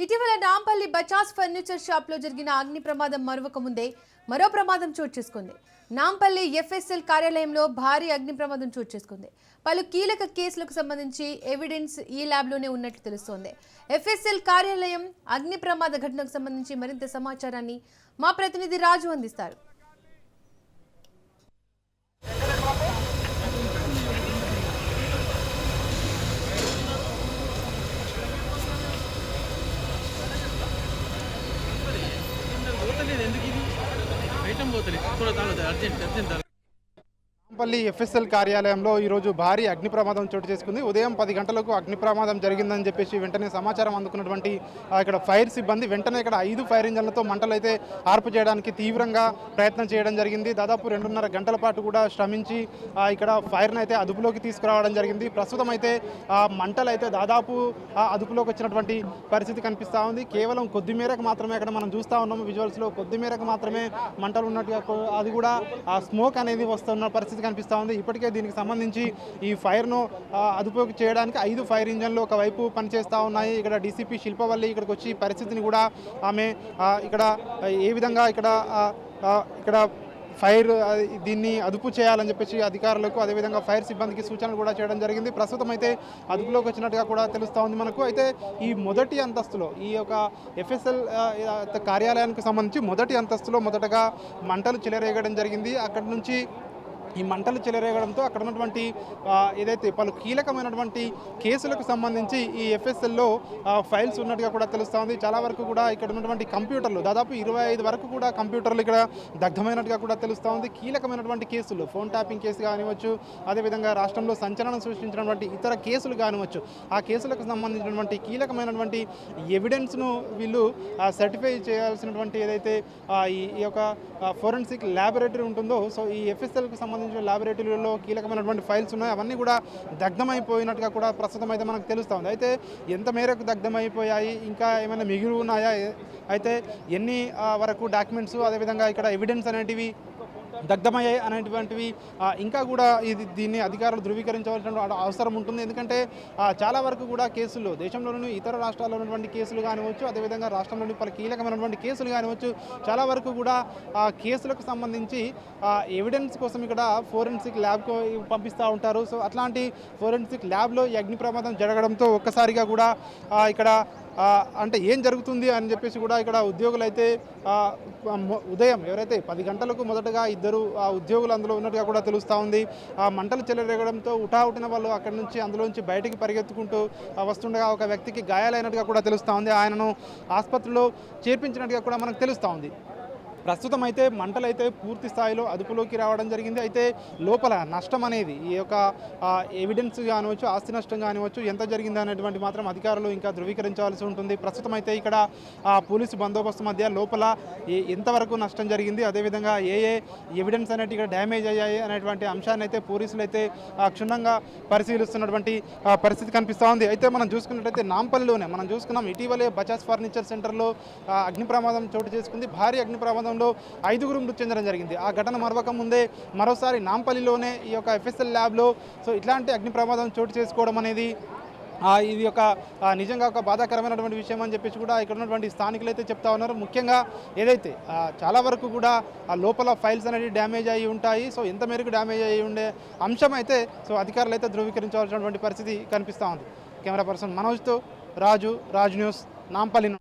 ఇటీవల Nampally Bajaj furniture shop లో జరిగిన అగ్ని ప్రమాదం మరొక ముందే మరో ప్రమాదం చోటు చేసుకుంది. నాంపల్లి ఎఫ్ఎస్ఎల్ కార్యాలయంలో భారీ అగ్ని ప్రమాదం చోటు చేసుకుంది. పలు కీలక కేసులకు సంబంధించి ఎవిడెన్స్ ఈ ల్యాబ్ లోనే ఉన్నట్లు తెలుస్తోంది. ఎఫ్ఎస్ఎల్ కార్యాలయం అగ్ని ప్రమాద ఘటనకు సంబంధించి మరింత సమాచారాన్ని మా ప్రతినిధి రాజు అందిస్తారు. నాంపల్లి ఎఫ్ఎస్ఎల్ కార్యాలయంలో ఈరోజు భారీ అగ్ని ప్రమాదం చోటు చేసుకుంది. ఉదయం 10 గంటలకు అగ్ని ప్రమాదం జరిగిందని చెప్పేసి వెంటనే సమాచారం అందుకున్నటువంటి ఇక్కడ ఫైర్ సిబ్బంది వెంటనే ఇక్కడ 5 ఫైర్ ఇంజన్లతో మంటలు అయితే ఆర్పు చేయడానికి తీవ్రంగా ప్రయత్నం చేయడం జరిగింది. దాదాపు 2.5 గంటల పాటు కూడా శ్రమించి ఇక్కడ ఫైర్ని అయితే అదుపులోకి తీసుకురావడం జరిగింది. ప్రస్తుతం అయితే మంటలు అయితే దాదాపు అదుపులోకి వచ్చినటువంటి పరిస్థితి కనిపిస్తూ ఉంది. కేవలం కొద్ది మేరకు మాత్రమే అక్కడ మనం చూస్తూ ఉన్నాము విజువల్స్లో కొద్ది మేరకు మాత్రమే మంటలు ఉన్నట్టుగా, అది కూడా స్మోక్ అనేది వస్తున్న పరిస్థితి కనిపిస్తూ ఉంది. ఇప్పటికే దీనికి సంబంధించి ఈ ఫైర్ను అదుపులోకి చేయడానికి 5 ఫైర్ ఇంజన్లు ఒకవైపు పనిచేస్తూ ఉన్నాయి. ఇక్కడ డీసీపీ శిల్పవల్లి ఇక్కడికి వచ్చి పరిస్థితిని కూడా ఆమె ఇక్కడ ఏ విధంగా ఇక్కడ ఫైర్ దీన్ని అదుపు చేయాలని చెప్పేసి అధికారులకు అదేవిధంగా ఫైర్ సిబ్బందికి సూచనలు కూడా చేయడం జరిగింది. ప్రస్తుతం అయితే అదుపులోకి వచ్చినట్టుగా కూడా తెలుస్తూ ఉంది మనకు. అయితే ఈ మొదటి అంతస్తులో ఈ యొక్క ఎఫ్ఎస్ఎల్ కార్యాలయానికి సంబంధించి మొదటి అంతస్తులో మొదటగా మంటలు చెలరేగడం జరిగింది. అక్కడి నుంచి ఈ మంటలు చెలరేగడంతో అక్కడ ఉన్నటువంటి ఏదైతే పలు కీలకమైనటువంటి కేసులకు సంబంధించి ఈ ఎఫ్ఎస్ఎల్లో ఫైల్స్ ఉన్నట్టుగా కూడా తెలుస్తూ ఉంది. చాలా వరకు కూడా ఇక్కడ ఉన్నటువంటి కంప్యూటర్లు దాదాపు 25 వరకు కూడా కంప్యూటర్లు ఇక్కడ దగ్ధమైనట్టుగా కూడా తెలుస్తూ ఉంది. కీలకమైనటువంటి కేసులు ఫోన్ ట్యాపింగ్ కేసు కానివచ్చు, అదేవిధంగా రాష్ట్రంలో సంచలనం సృష్టించినటువంటి ఇతర కేసులు కానివచ్చు, ఆ కేసులకు సంబంధించినటువంటి కీలకమైనటువంటి ఎవిడెన్స్ను వీళ్ళు సర్టిఫై చేయాల్సినటువంటి ఏదైతే ఈ యొక్క ఫోరెన్సిక్ ల్యాబొరేటరీ ఉంటుందో, సో ఈ ఎఫ్ఎస్ఎల్కి సంబంధించిన ల్యాబొరేటరీలో కీలకమైనటువంటి ఫైల్స్ ఉన్నాయి. అవన్నీ కూడా దగ్ధమైపోయినట్టుగా కూడా ప్రస్తుతం అయితే మనకు తెలుస్తూ ఉంది. అయితే ఎంత మేరకు దగ్ధమైపోయాయి, ఇంకా ఏమైనా మిగిలి ఉన్నాయా, అయితే ఎన్ని వరకు డాక్యుమెంట్స్ అదేవిధంగా ఇక్కడ ఎవిడెన్స్ అనేటివి దగ్ధమయ్యాయి అనేటువంటివి ఇంకా కూడా దీన్ని అధికారులు ధృవీకరించవలసిన అవసరం ఉంటుంది. ఎందుకంటే చాలా వరకు కూడా కేసులు దేశంలోని ఇతర రాష్ట్రాల్లో ఉన్నటువంటి కేసులు కానివచ్చు, అదేవిధంగా రాష్ట్రంలోని పలు కీలకమైనటువంటి కేసులు కానివచ్చు, చాలా వరకు కూడా కేసులకు సంబంధించి ఎవిడెన్స్ కోసం ఇక్కడ ఫోరెన్సిక్ ల్యాబ్కు పంపిస్తూ ఉంటారు. సో అట్లాంటి ఫోరెన్సిక్ ల్యాబ్లో ఈ అగ్ని ప్రమాదం జరగడంతో ఒక్కసారిగా కూడా ఇక్కడ అంటే ఏం జరుగుతుంది అని చెప్పేసి కూడా ఇక్కడ ఉద్యోగులు అయితే ఉదయం ఎవరైతే 10 గంటలకు మొదటగా ఇద్దరు ఉద్యోగులు అందులో ఉన్నట్టుగా కూడా తెలుస్తూ ఉంది. మంటలు చెలరేగడంతో ఉటావుటిన వాళ్ళు అక్కడి నుంచి అందులోంచి బయటికి పరిగెత్తుకుంటూ వస్తుండగా ఒక వ్యక్తికి గాయాలైనట్టుగా కూడా తెలుస్తూ ఉంది. ఆయనను ఆసుపత్రిలో చేర్పించినట్టుగా కూడా మనకు తెలుస్తూ ఉంది. ప్రస్తుతం అయితే మంటలు అయితే పూర్తి స్థాయిలో అదుపులోకి రావడం జరిగింది. అయితే లోపల నష్టం అనేది ఈ యొక్క ఎవిడెన్స్ కానివచ్చు, ఆస్తి నష్టం కానివచ్చు, ఎంత జరిగింది అనేటువంటి మాత్రం అధికారులు ఇంకా ధృవీకరించాల్సి ఉంటుంది. ప్రస్తుతం అయితే ఇక్కడ పోలీసు బందోబస్తు మధ్య లోపల ఎంతవరకు నష్టం జరిగింది, అదేవిధంగా ఏ ఎవిడెన్స్ అనేవి ఇక్కడ డ్యామేజ్ అయ్యాయి అనేటువంటి అంశాన్ని అయితే పోలీసులు అయితే క్షుణ్ణంగా పరిశీలిస్తున్నటువంటి పరిస్థితి కనిపిస్తూ ఉంది. అయితే మనం చూసుకున్నట్టయితే నాంపల్లిలోనే మనం చూసుకున్నాం, ఇటీవలే బజాజ్ ఫర్నిచర్ సెంటర్లో అగ్ని ప్రమాదం చోటు చేసుకుంది. భారీ అగ్ని ప్రమాదం 5గురు మృతి చెందడం జరిగింది. ఆ ఘటన మరొక ముందే మరోసారి నాంపల్లిలోనే ఈ యొక్క ఎఫ్ఎస్ఎల్ ల్యాబ్లో సో ఇట్లాంటి అగ్ని ప్రమాదం చోటు చేసుకోవడం అనేది ఇది ఒక నిజంగా ఒక బాధాకరమైనటువంటి విషయం అని చెప్పేసి కూడా ఇక్కడ ఉన్నటువంటి స్థానికులు అయితే చెప్తా ఉన్నారు. ముఖ్యంగా ఏదైతే చాలా వరకు కూడా ఆ లోపల ఫైల్స్ అనేవి డ్యామేజ్ అయ్యి ఉంటాయి. సో ఎంత మేరకు డ్యామేజ్ అయ్యి ఉండే అంశం అయితే సో అధికారులు అయితే ధృవీకరించాల్సినటువంటి పరిస్థితి కనిపిస్తూ ఉంది. కెమెరా పర్సన్ మనోజ్తో రాజు న్యూస్, నాంపల్లి.